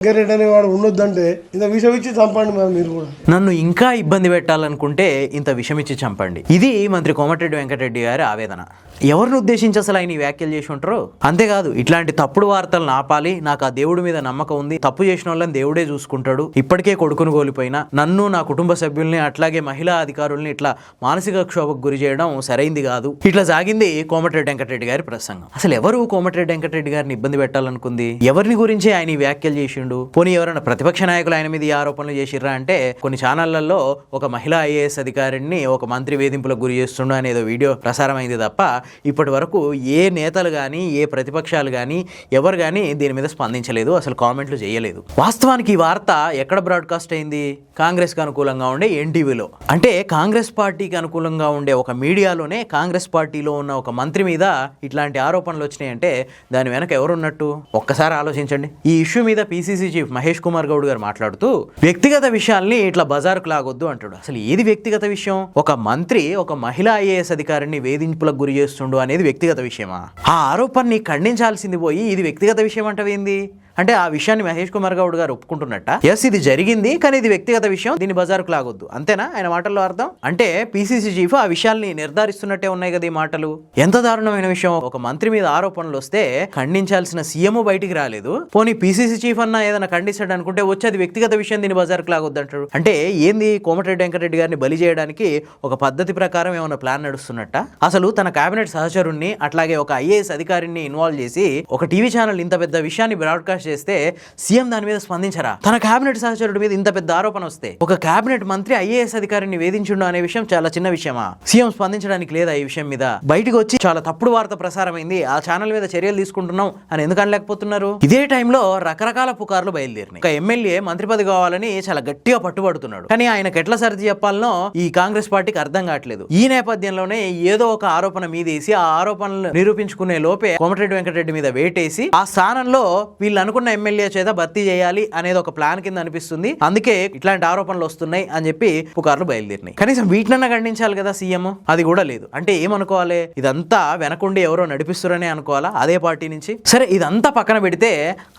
రెడ్డి అనేవాడు ఉండొద్దంటే ఇంత విషం ఇచ్చి చంపండి మరి మీరు కూడా. నన్ను ఇంకా ఇబ్బంది పెట్టాలనుకుంటే ఇంత విషమిచ్చి చంపండి. ఇది మంత్రి కోమటిరెడ్డి వెంకటరెడ్డి గారి ఆవేదన. ఎవరిని ఉద్దేశించి అసలు ఆయన వ్యాఖ్యలు చేసి ఉంటారో. అంతేకాదు, ఇట్లాంటి తప్పుడు వార్తలను ఆపాలి, నాకు ఆ దేవుడి మీద నమ్మకం ఉంది, తప్పు చేసిన వాళ్ళని దేవుడే చూసుకుంటాడు, ఇప్పటికే కొడుకును కోల్పోయినా నన్ను, నా కుటుంబ సభ్యుల్ని, అట్లాగే మహిళా అధికారుల్ని ఇట్లా మానసిక క్షోభకు గురి చేయడం సరైంది కాదు, ఇట్లా సాగింది కోమటిరెడ్డి వెంకటరెడ్డి గారి ప్రసంగం. అసలు ఎవరు కోమటిరెడ్డి వెంకటరెడ్డి గారిని ఇబ్బంది పెట్టాలనుకుంది? ఎవరిని గురించి ఆయన వ్యాఖ్యలు చేసిండు? పోనీ ఎవరైనా ప్రతిపక్ష నాయకులు ఆయన మీద ఈ ఆరోపణలు చేసిర్రా అంటే కొన్ని ఛానళ్లలో ఒక మహిళా ఐఏఎస్ అధికారిని ఒక మంత్రి వేధింపులకు గురి చేస్తుండో అనేదో వీడియో ప్రసారం అయింది తప్ప ఇప్పటి వరకు ఏ నేతలు కానీ ఏ ప్రతిపక్షాలు కానీ ఎవరు కానీ దీని మీద స్పందించలేదు, అసలు కామెంట్లు చేయలేదు. వాస్తవానికి ఈ వార్త ఎక్కడ బ్రాడ్కాస్ట్ అయింది? కాంగ్రెస్కి అనుకూలంగా ఉండే ఎన్టీవీలో. అంటే కాంగ్రెస్ పార్టీకి అనుకూలంగా ఉండే ఒక మీడియాలోనే కాంగ్రెస్ పార్టీలో ఉన్న ఒక మంత్రి మీద ఇట్లాంటి ఆరోపణలు వచ్చినాయంటే దాని వెనక ఎవరున్నట్టు ఒక్కసారి ఆలోచించండి. ఈ ఇష్యూ మీద పీసీసీ చీఫ్ మహేష్ కుమార్ గౌడ్ గారు మాట్లాడుతూ వ్యక్తిగత విషయాల్ని ఇట్లా బజారుకు లాగొద్దు అంటాడు. అసలు ఏది వ్యక్తిగత విషయం? ఒక మంత్రి ఒక మహిళా ఐఏఎస్ అధికారిని వేధింపులకు గురి చేస్తుండు అనేది వ్యక్తిగత విషయమా? ఆ ఆరోపణని ఖండించాల్సింది పోయి ఇది వ్యక్తిగత విషయం అంటవేంది? అంటే ఆ విషయాన్ని మహేష్ కుమార్ గౌడ్ గారు ఒప్పుకుంటున్నట్ట? ఎస్, ఇది జరిగింది, కానీ ఇది వ్యక్తిగత విషయం, దీన్ని బజారుకు లాగొద్దు, అంతేనా ఆయన మాటల్లో అర్థం? అంటే పీసీసీ చీఫ్ ఆ విషయాల్ని నిర్ధారిస్తున్నట్టే ఉన్నాయి కదా ఈ మాటలు. ఎంత దారుణమైన విషయం! ఒక మంత్రి మీద ఆరోపణలు వస్తే ఖండించాల్సిన సీఎం బయటికి రాలేదు, పోనీ పీసీసీ చీఫ్ అన్న ఏదైనా ఖండిస్తాడు అనుకుంటే వచ్చి అది వ్యక్తిగత విషయం, దీన్ని బజారుకు లాగొద్దు అంటాడు. అంటే ఏంది? కోమటిరెడ్డి వెంకటరెడ్డి గారిని బలి చేయడానికి ఒక పద్ధతి ప్రకారం ఏమైనా ప్లాన్ నడుస్తున్నట్ట? అసలు తన కేబినెట్ సహచరుణ్ణి అట్లాగే ఒక ఐఏఎస్ అధికారిని ఇన్వాల్వ్ చేసి ఒక టీవీ ఛానల్ ఇంత పెద్ద విషయాన్ని బ్రాడ్కాస్ట్ చేస్తే సీఎం దాని మీద స్పందించరా? తన కేబినెట్ సహచరుడి మీద ఇంత పెద్ద ఆరోపణ వస్తే ఒక కేబినెట్ మంత్రి ఐఏఎస్ అధికారిని వేధించుండు అనే విషయం చాలా చిన్న విషయమా? సీఎం స్పందించడానికి లేదా ఈ విషయం మీద? బయటకు వచ్చి చాలా తప్పుడు వార్త ప్రసారమైంది, ఆ ఛానల్ మీద చర్యలు తీసుకుంటున్నాం అని ఎందుకు అనలేకపోతున్నారు? ఇదే టైంలో రకరకాల పుకార్లు బయలుదేరినాయి. ఒక ఎమ్మెల్యే మంత్రి పదవి కావాలని చాలా గట్టిగా పట్టుబడుతున్నాడు, కానీ ఆయనకు ఎట్లా సర్ది చెప్పాలనో ఈ కాంగ్రెస్ పార్టీకి అర్థం కావట్లేదు. ఈ నేపథ్యంలోనే ఏదో ఒక ఆరోపణ మీదేసి ఆ ఆరోపణలు నిరూపించుకునే లోపే కోమటిరెడ్డి వెంకటరెడ్డి మీద వేటేసి ఆ స్థానంలో వీళ్ళు అనుకున్న ఎమ్మెల్యే చేత భర్తీ చేయాలి అనేది ఒక ప్లాన్ కింద అనిపిస్తుంది. అందుకే ఇట్లాంటి ఆరోపణలు వస్తున్నాయి అని చెప్పి పుకార్లు బయలుదేరినాయి. కనీసం వీటినన్నా ఖండించాలి కదా సీఎం, అది కూడా లేదు. అంటే ఏమనుకోవాలి? ఇదంతా వెనకుండి ఎవరో నడిపిస్తున్నారనే అనుకోవాలా అదే పార్టీ నుంచి? సరే, ఇదంతా పక్కన పెడితే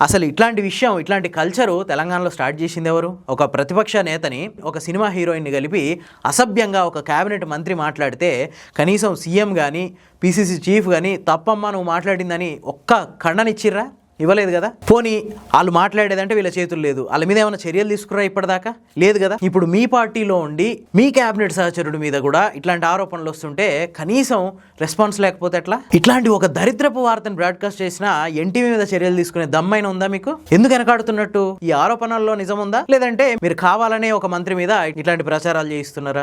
అసలు ఇట్లాంటి విషయం, ఇట్లాంటి కల్చరు తెలంగాణలో స్టార్ట్ చేసింది ఎవరు? ఒక ప్రతిపక్ష నేతని ఒక సినిమా హీరోయిన్ ని కలిపి అసభ్యంగా ఒక కేబినెట్ మంత్రి మాట్లాడితే కనీసం సీఎం కానీ పీసీసీ చీఫ్ కానీ తప్పమ్మా నువ్వు మాట్లాడిందని ఒక్క ఖండనిచ్చిర్రా? ఇవ్వలేదు కదా. పోనీ వాళ్ళు మాట్లాడేదంటే వీళ్ళ చేతులు లేదు, వాళ్ళ మీద ఏమైనా చర్యలు తీసుకురా ఇప్పటిదాకా? లేదు కదా. ఇప్పుడు మీ పార్టీలో ఉండి మీ కేబినెట్ సహచరుడి మీద కూడా ఇట్లాంటి ఆరోపణలు వస్తుంటే కనీసం రెస్పాన్స్ లేకపోతే ఎట్లా? ఇట్లాంటి ఒక దరిద్రపు వార్తను బ్రాడ్కాస్ట్ చేసిన ఎన్టీవీ మీద చర్యలు తీసుకునే దమ్మైన ఉందా మీకు? ఎందుకు వెనకాడుతున్నట్టు? ఈ ఆరోపణల్లో నిజం ఉందా, లేదంటే మీరు కావాలనే ఒక మంత్రి మీద ఇట్లాంటి ప్రచారాలు చేయిస్తున్నారా?